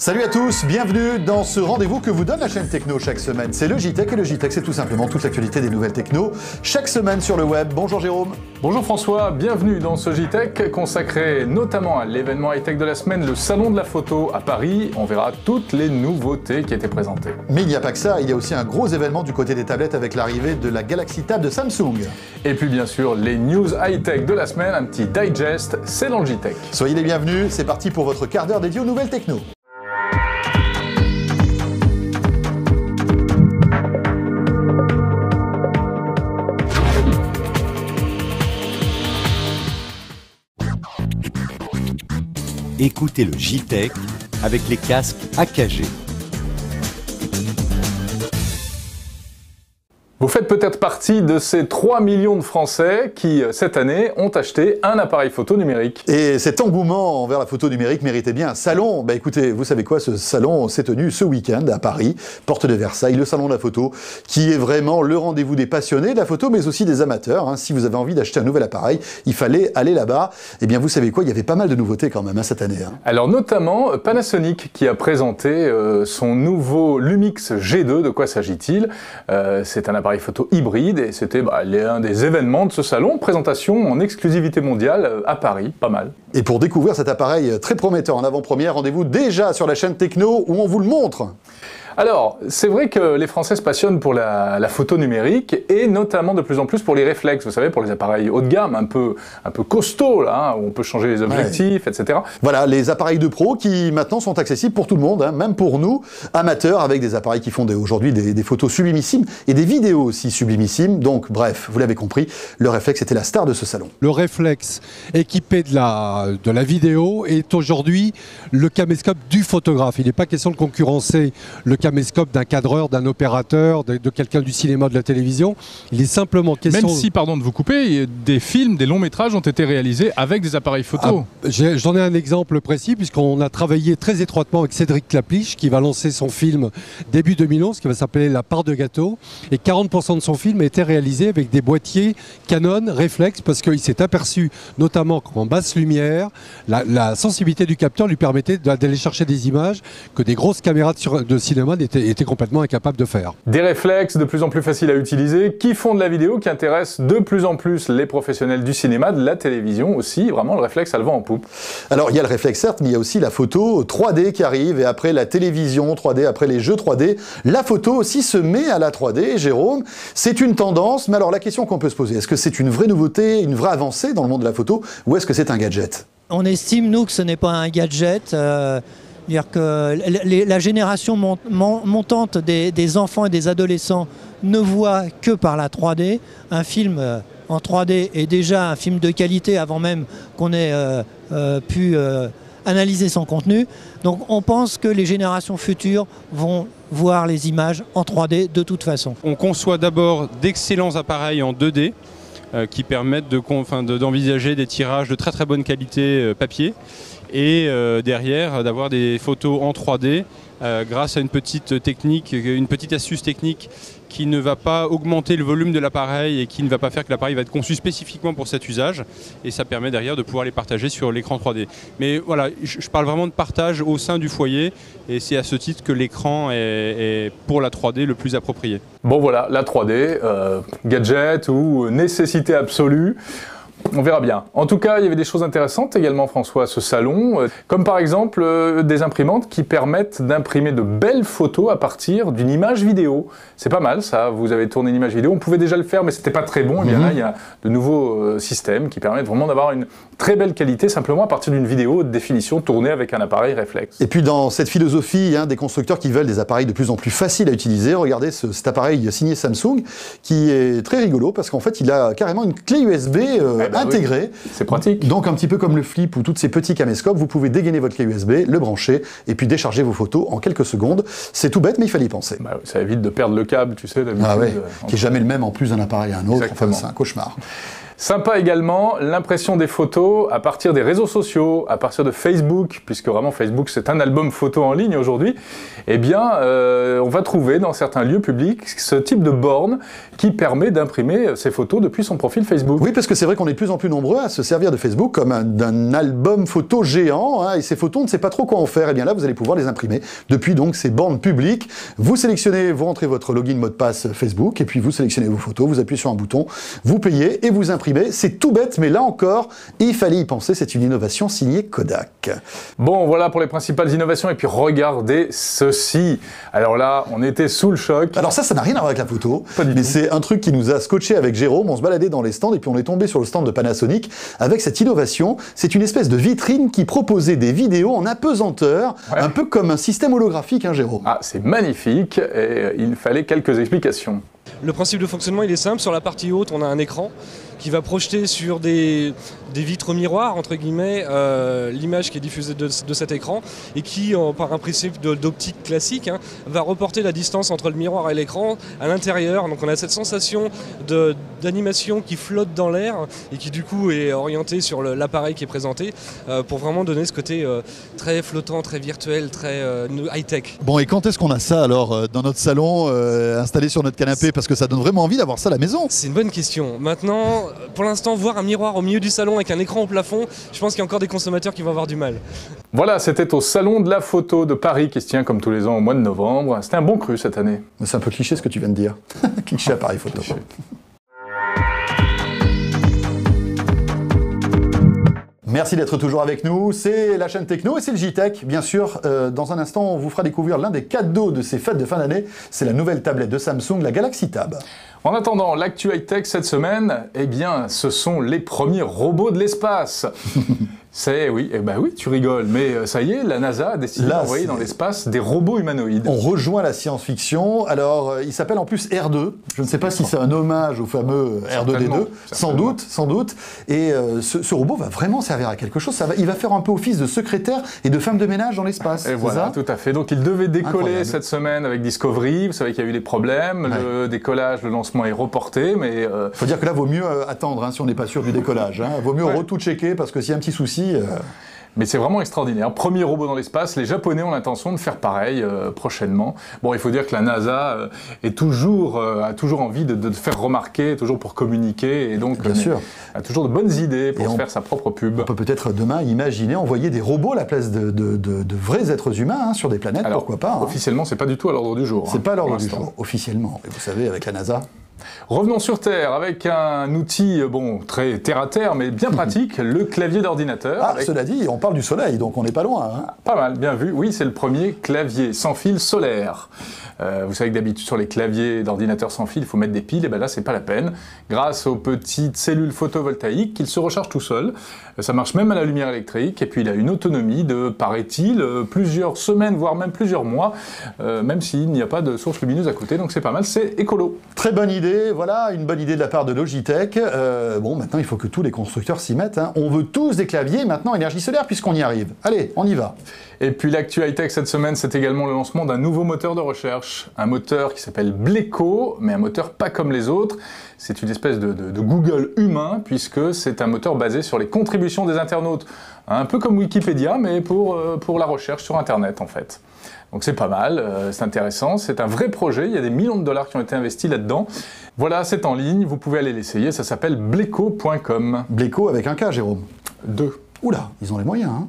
Salut à tous, bienvenue dans ce rendez-vous que vous donne la chaîne Techno chaque semaine. C'est le JTech et le JTech c'est tout simplement toute l'actualité des nouvelles techno chaque semaine sur le web. Bonjour Jérôme. Bonjour François, bienvenue dans ce JTech consacré notamment à l'événement high-tech de la semaine, le salon de la photo à Paris. On verra toutes les nouveautés qui étaient présentées. Mais il n'y a pas que ça, il y a aussi un gros événement du côté des tablettes avec l'arrivée de la Galaxy Tab de Samsung. Et puis bien sûr les news high-tech de la semaine, un petit digest, c'est dans le JTech. Soyez les bienvenus, c'est parti pour votre quart d'heure dédié aux nouvelles techno. Écoutez le JTech avec les casques AKG. Vous faites peut-être partie de ces 3 millions de Français qui, cette année, ont acheté un appareil photo numérique. Et cet engouement envers la photo numérique méritait bien un salon. Bah écoutez, vous savez quoi, ce salon s'est tenu ce week-end à Paris, porte de Versailles, le salon de la photo, qui est vraiment le rendez-vous des passionnés de la photo, mais aussi des amateurs. Si vous avez envie d'acheter un nouvel appareil, il fallait aller là-bas. Eh bien, vous savez quoi, il y avait pas mal de nouveautés quand même cette année. Alors notamment Panasonic qui a présenté son nouveau Lumix G2. De quoi s'agit-il? C'est un appareil photo hybride et c'était l'un des événements de ce salon, présentation en exclusivité mondiale à Paris, pas mal. Et pour découvrir cet appareil très prometteur en avant-première, rendez-vous déjà sur la chaîne Techno où on vous le montre. Alors, c'est vrai que les Français se passionnent pour la photo numérique et notamment de plus en plus pour les réflexes, vous savez, pour les appareils haut de gamme, un peu costauds, là, où on peut changer les objectifs, etc. Voilà, les appareils de pro qui maintenant sont accessibles pour tout le monde, même pour nous, amateurs, avec des appareils qui font aujourd'hui des photos sublimissimes et des vidéos aussi sublimissimes. Donc, bref, vous l'avez compris, le réflexe était la star de ce salon. Le réflexe équipé de la vidéo est aujourd'hui le caméscope du photographe. Il n'est pas question de concurrencer le caméscope d'un cadreur, d'un opérateur, de quelqu'un du cinéma, de la télévision. Il est simplement question... Même si, pardon de vous couper, des films, des longs métrages ont été réalisés avec des appareils photo. J'en ai un exemple précis puisqu'on a travaillé très étroitement avec Cédric Clapiche qui va lancer son film début 2011 qui va s'appeler La part de gâteau et 40% de son film a été réalisé avec des boîtiers Canon réflexe parce qu'il s'est aperçu notamment qu'en basse lumière, la sensibilité du capteur lui permettait d'aller chercher des images que des grosses caméras de cinéma étaient complètement incapables de faire. Des réflexes de plus en plus faciles à utiliser, qui font de la vidéo, qui intéressent de plus en plus les professionnels du cinéma, de la télévision aussi, vraiment le réflexe a le vent en poupe. Alors il y a le réflexe certes, mais il y a aussi la photo 3D qui arrive, et après la télévision 3D, après les jeux 3D, la photo aussi se met à la 3D, Jérôme, c'est une tendance, mais alors la question qu'on peut se poser, est-ce que c'est une vraie nouveauté, une vraie avancée dans le monde de la photo, ou est-ce que c'est un gadget? On estime, nous, que ce n'est pas un gadget. C'est-à-dire que la génération montante des enfants et des adolescents ne voit que par la 3D. Un film en 3D est déjà un film de qualité avant même qu'on ait pu analyser son contenu. Donc on pense que les générations futures vont voir les images en 3D de toute façon. On conçoit d'abord d'excellents appareils en 2D qui permettent d'envisager des tirages de très très bonne qualité papier. Et derrière d'avoir des photos en 3D grâce à une petite astuce technique qui ne va pas augmenter le volume de l'appareil et qui ne va pas faire que l'appareil va être conçu spécifiquement pour cet usage, et ça permet derrière de pouvoir les partager sur l'écran 3D. Mais voilà, je parle vraiment de partage au sein du foyer et c'est à ce titre que l'écran est pour la 3D le plus approprié. Bon voilà, la 3D, gadget ou nécessité absolue. On verra bien. En tout cas, il y avait des choses intéressantes également, François, à ce salon, comme par exemple des imprimantes qui permettent d'imprimer de belles photos à partir d'une image vidéo. C'est pas mal ça, vous avez tourné une image vidéo, on pouvait déjà le faire mais c'était pas très bon, et bien là il y a de nouveaux systèmes qui permettent vraiment d'avoir une très belle qualité simplement à partir d'une vidéo de définition tournée avec un appareil réflexe. Et puis dans cette philosophie des constructeurs qui veulent des appareils de plus en plus faciles à utiliser, regardez cet appareil signé Samsung qui est très rigolo parce qu'en fait il a carrément une clé USB intégrée. Oui. C'est pratique. Donc un petit peu comme le flip ou tous ces petits caméscopes, vous pouvez dégainer votre clé USB, le brancher et puis décharger vos photos en quelques secondes. C'est tout bête mais il fallait y penser. Ça évite de perdre le câble, tu sais, d'habitude. Qui est jamais le même en plus d'un appareil à un autre, enfin, c'est un cauchemar. Sympa également l'impression des photos à partir des réseaux sociaux, à partir de Facebook, puisque vraiment Facebook c'est un album photo en ligne aujourd'hui. Eh bien, on va trouver dans certains lieux publics ce type de borne qui permet d'imprimer ses photos depuis son profil Facebook. Oui, parce que c'est vrai qu'on est de plus en plus nombreux à se servir de Facebook comme d'un album photo géant, hein, et ces photos, on ne sait pas trop quoi en faire. Et bien là, vous allez pouvoir les imprimer depuis donc ces bornes publiques. Vous sélectionnez, vous rentrez votre login mot de passe Facebook, et puis vous sélectionnez vos photos, vous appuyez sur un bouton, vous payez et vous imprimez. C'est tout bête, mais là encore, il fallait y penser. C'est une innovation signée Kodak. Bon, voilà pour les principales innovations. Et puis regardez ceci. Alors là, on était sous le choc. Alors ça n'a rien à voir avec la photo, Pas du mais tout. c'est un truc qui nous a scotché avec Jérôme. On se baladait dans les stands et puis on est tombé sur le stand de Panasonic avec cette innovation. C'est une espèce de vitrine qui proposait des vidéos en apesanteur, Ouais. un peu comme un système holographique, hein, Jérôme. Ah, c'est magnifique et il fallait quelques explications. Le principe de fonctionnement il est simple, sur la partie haute on a un écran qui va projeter sur des vitres miroirs entre guillemets l'image qui est diffusée de cet écran et qui par un principe d'optique classique va reporter la distance entre le miroir et l'écran à l'intérieur. Donc on a cette sensation d'animation qui flotte dans l'air et qui du coup est orientée sur l'appareil qui est présenté pour vraiment donner ce côté très flottant, très virtuel, très high-tech. Bon, et quand est-ce qu'on a ça alors dans notre salon, installé sur notre canapé? Parce que ça donne vraiment envie d'avoir ça à la maison. C'est une bonne question. Maintenant, pour l'instant, voir un miroir au milieu du salon avec un écran au plafond, je pense qu'il y a encore des consommateurs qui vont avoir du mal. Voilà, c'était au Salon de la Photo de Paris qui se tient comme tous les ans au mois de novembre. C'était un bon cru cette année. C'est un peu cliché ce que tu viens de dire. Cliché appareil photo. Merci d'être toujours avec nous, c'est la chaîne Techno et c'est le JTech. Bien sûr, dans un instant, on vous fera découvrir l'un des cadeaux de ces fêtes de fin d'année. C'est la nouvelle tablette de Samsung, la Galaxy Tab. En attendant, l'actu high-tech cette semaine, eh bien, ce sont les premiers robots de l'espace. Oui, tu rigoles, mais ça y est, la NASA a décidé d'envoyer dans l'espace des robots humanoïdes. On rejoint la science-fiction. Alors, il s'appelle en plus R2. Je ne sais pas si c'est un hommage au fameux R2D2. Sans doute. Et ce robot va vraiment servir à quelque chose. Il va faire un peu office de secrétaire et de femme de ménage dans l'espace. Et voilà, tout à fait. Donc, il devait décoller Incroyable. cette semaine avec Discovery. Vous savez qu'il y a eu des problèmes. Ouais. Le décollage, le lancement est reporté, mais... Faut dire que là, vaut mieux attendre si on n'est pas sûr du décollage. Vaut mieux tout checker parce que s'il y a un petit souci... Mais c'est vraiment extraordinaire. Premier robot dans l'espace. Les Japonais ont l'intention de faire pareil prochainement. Bon, il faut dire que la NASA a toujours envie de faire remarquer, toujours pour communiquer, et donc Bien sûr. a toujours de bonnes idées pour se faire sa propre pub. On peut peut-être demain imaginer envoyer des robots à la place de vrais êtres humains sur des planètes, Alors, pourquoi pas. Officiellement, c'est pas du tout à l'ordre du jour. C'est pas à l'ordre pour du l'instant. jour, officiellement. Et vous savez, avec la NASA... Revenons sur Terre avec un outil, très terre-à-terre, mais bien pratique, le clavier d'ordinateur. Ah, avec- cela dit, on parle du soleil, donc on n'est pas loin. Pas mal, bien vu. Oui, c'est le premier clavier sans fil solaire. Vous savez que d'habitude, sur les claviers d'ordinateur sans fil, il faut mettre des piles, et bien là, c'est pas la peine. Grâce aux petites cellules photovoltaïques, il se recharge tout seul. Ça marche même à la lumière électrique, et puis il a une autonomie de, paraît-il, plusieurs semaines, voire même plusieurs mois, même s'il n'y a pas de source lumineuse à côté, donc c'est pas mal, c'est écolo. Très bonne idée, voilà, une bonne idée de la part de Logitech. Maintenant, il faut que tous les constructeurs s'y mettent. On veut tous des claviers, maintenant, énergie solaire, puisqu'on y arrive. Allez, on y va. Et puis l'actu high-tech cette semaine, c'est également le lancement d'un nouveau moteur de recherche. Un moteur qui s'appelle Bleco, mais un moteur pas comme les autres. C'est une espèce de Google humain, puisque c'est un moteur basé sur les contributions des internautes. Un peu comme Wikipédia, mais pour la recherche sur Internet, en fait. Donc c'est pas mal, c'est intéressant, c'est un vrai projet, il y a des millions de dollars qui ont été investis là-dedans. Voilà, c'est en ligne, vous pouvez aller l'essayer, ça s'appelle bleco.com. Bleco avec un K, Jérôme. 2. Oula, ils ont les moyens,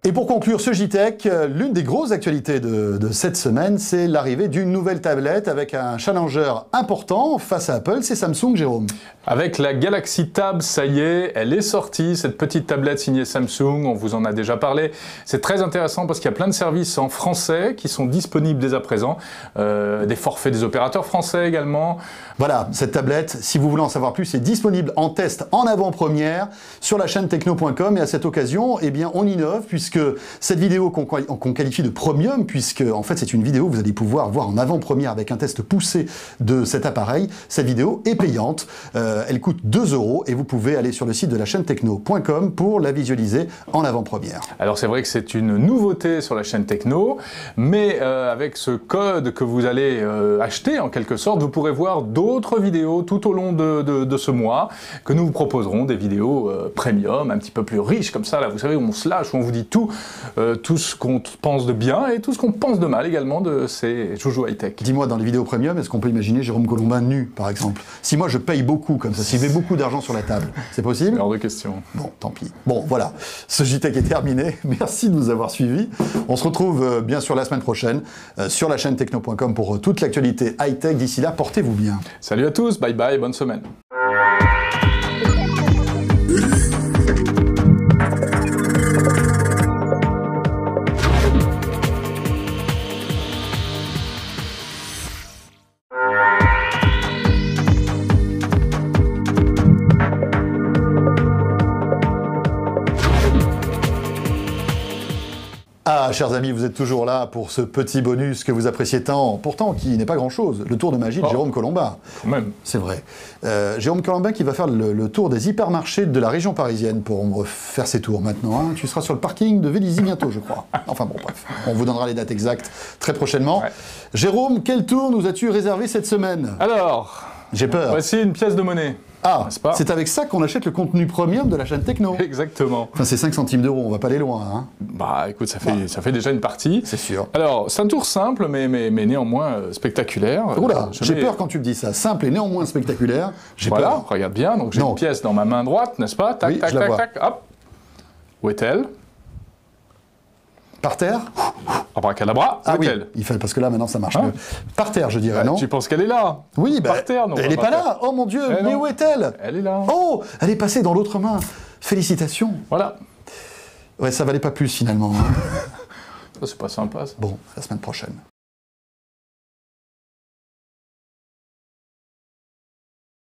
Et pour conclure ce JTech, l'une des grosses actualités de cette semaine, c'est l'arrivée d'une nouvelle tablette avec un challenger important face à Apple, c'est Samsung, Jérôme. Avec la Galaxy Tab, ça y est, elle est sortie, cette petite tablette signée Samsung, on vous en a déjà parlé. C'est très intéressant parce qu'il y a plein de services en français qui sont disponibles dès à présent, des forfaits des opérateurs français également. Voilà, cette tablette, si vous voulez en savoir plus, est disponible en test en avant-première sur la chaîne techno.com et à cette occasion, eh bien, on innove puisque puisque cette vidéo qu'on qualifie de premium, puisque en fait c'est une vidéo que vous allez pouvoir voir en avant-première avec un test poussé de cet appareil. Cette vidéo est payante, elle coûte 2 € et vous pouvez aller sur le site de la chaîne techno.com pour la visualiser en avant-première. Alors c'est vrai que c'est une nouveauté sur la chaîne Techno, mais avec ce code que vous allez acheter en quelque sorte, vous pourrez voir d'autres vidéos tout au long de ce mois que nous vous proposerons, des vidéos premium, un petit peu plus riches comme ça, là, vous savez, où on se lâche, où on vous dit tout ce qu'on pense de bien et tout ce qu'on pense de mal également de ces joujoux high-tech. Dis-moi, dans les vidéos premium, est-ce qu'on peut imaginer Jérôme Colombin nu, par exemple? Si moi je paye beaucoup comme ça, si je mets beaucoup d'argent sur la table, c'est possible? Hors de question. Bon, tant pis. Bon, voilà, ce JTech est terminé. Merci de nous avoir suivis. On se retrouve bien sûr la semaine prochaine sur la chaîne techno.com pour toute l'actualité high-tech. D'ici là, portez-vous bien. Salut à tous, bye bye, bonne semaine. Ah, chers amis, vous êtes toujours là pour ce petit bonus que vous appréciez tant, pourtant qui n'est pas grand-chose, le tour de magie de Jérôme Colombin. Quand même. C'est vrai. Jérôme Colombin qui va faire le tour des hypermarchés de la région parisienne pour faire ses tours maintenant. Hein. Tu seras sur le parking de Vélizy bientôt, je crois. Enfin bon, bref, on vous donnera les dates exactes très prochainement. Ouais. Jérôme, quel tour nous as-tu réservé cette semaine? Alors, j'ai peur. Voici une pièce de monnaie. Ah, c'est avec ça qu'on achète le contenu premium de la chaîne Techno. Exactement. Enfin, c'est 5 centimes d'euros, on va pas aller loin. Hein. Bah écoute, ça fait déjà une partie. C'est sûr. Alors, c'est un tour simple, mais néanmoins spectaculaire. Oula, j'ai peur quand tu me dis ça. Simple et néanmoins spectaculaire. J'ai peur. Voilà, regarde bien. Donc j'ai une pièce dans ma main droite, n'est-ce pas? Tac, oui, tac, tac, tac, hop. Où est-elle? Par terre? Abracadabra, ah où est-elle? Il fait, parce que là maintenant ça marche mieux. Par terre, je dirais, non? Tu penses qu'elle est là? Oui, par terre, non? Elle n'est pas là. Oh mon Dieu, mais où est-elle? Elle est là. Oh, elle est passée dans l'autre main. Félicitations. Voilà. Ouais, ça valait pas plus finalement. Hein. Ça, c'est pas sympa. Ça. Bon, la semaine prochaine.